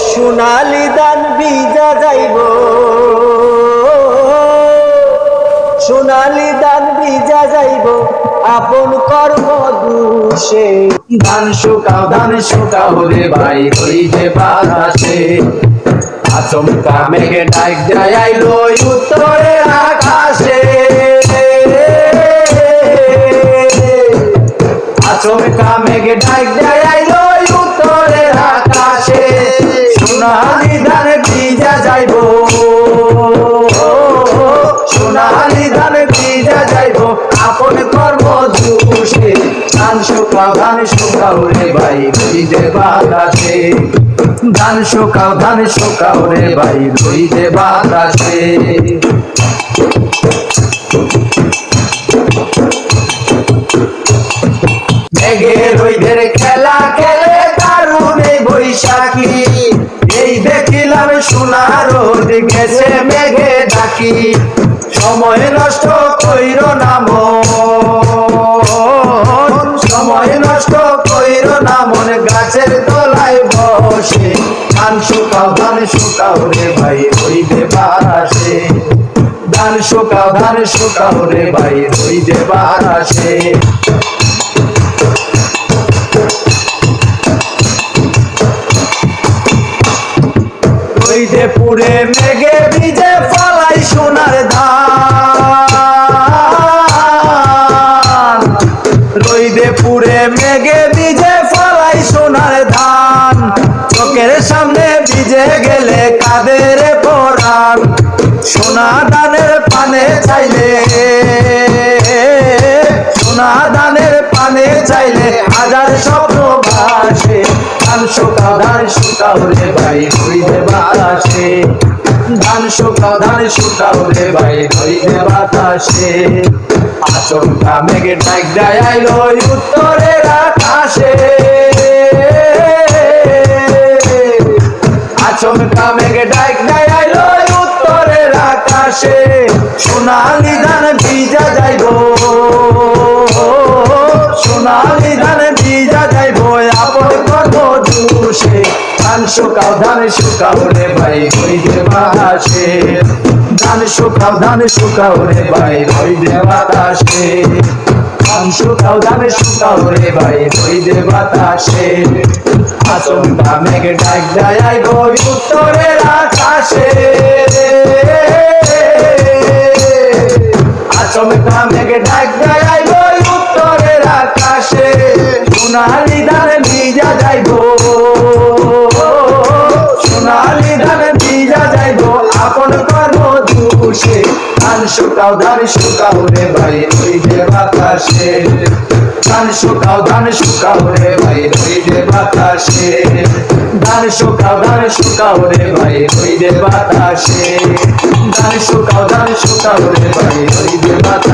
সোনালি দান ভিজা যাইব, সোনালি দান ভিজা যাইব আপন কর্ম দুষে। ধান শুকাও রে ভাই হইতে বাতাসে, আচমকা মেঘে ডাক যায় আইলো উত্তরের আকাশে। আচমকা মেঘে ডাক যায় আইলো উত্তরের আকাশে, সোনালি ধান ভিজা যাইব, সোনালি ধান ভিজা যাইব আপন কর্ম দুষে। ধান শুকাও রে ভাই রইতে বাতাসে, ধান শুকাও রে ভাই রইতে বাতাসে। মেঘে রইদের খেলা খেলে দারুণে বৈশাখী, এই দেখিলাম সোনার রোদ গেছে মেঘে ডাকি। সময় নষ্ট কইরো না মন, সময় নষ্ট কইরো না মন, গাছের তলায় বসে। ধান শুকাও রে ভাই হইতে বাতাসে, ধান শুকাও রে ভাই হইতে বাতাসে। রইদে পুরে মেঘে ভিজে ফলাই সোনার ধান, রইদে পুরে মেঘে ভিজে ফলাই সোনার ধান। চোখের সামনে ভিজে গেলে কাদের পরাণ, সোনা ধানের পানে চাইলে, সোনা ধানের পানে চাইলে হাজার স্বপ্ন ভাসে। ধান শুকাও রে ভাই হইতে বাতাসে, ধান শুকাও রে ভাই হইতে বাতাসে। আচমকা মেঘে ডাক যায় আইলো উত্তরের আকাশে, আচমকা মেঘে ডাক যায় আইলো উত্তরের আকাশে। সোনালি ধান ভিজা যাইব, সোনালি ধান ভিজা যাইব আপন কর্ম দুষে। ধান শুকাও রে ভাই হইতে বাতাসে, ধান শুকাও রে ভাই হইতে বাতাসে। ধান শুকাও রে ভাই হইতে বাতাসে। আচমকা মেঘে ডাক যায় আইব উত্তরের আকাশে, আচমকা মেঘে ডাক যায় আইব উত্তরের আকাশে। সোনালি ধান ভিজা যাইব, সোনালি ধান ভিজা যাইব আপন কর্ম দুষে। ধান শুকাও রে ভাই হইতে বাতাসে, ধান শুকাও রে ভাই হইতে বাতাসে। ধান শুকাও রে ভাই হইতে বাতাসে, ধান শুকাও রে ভাই হইতে বাতাসে।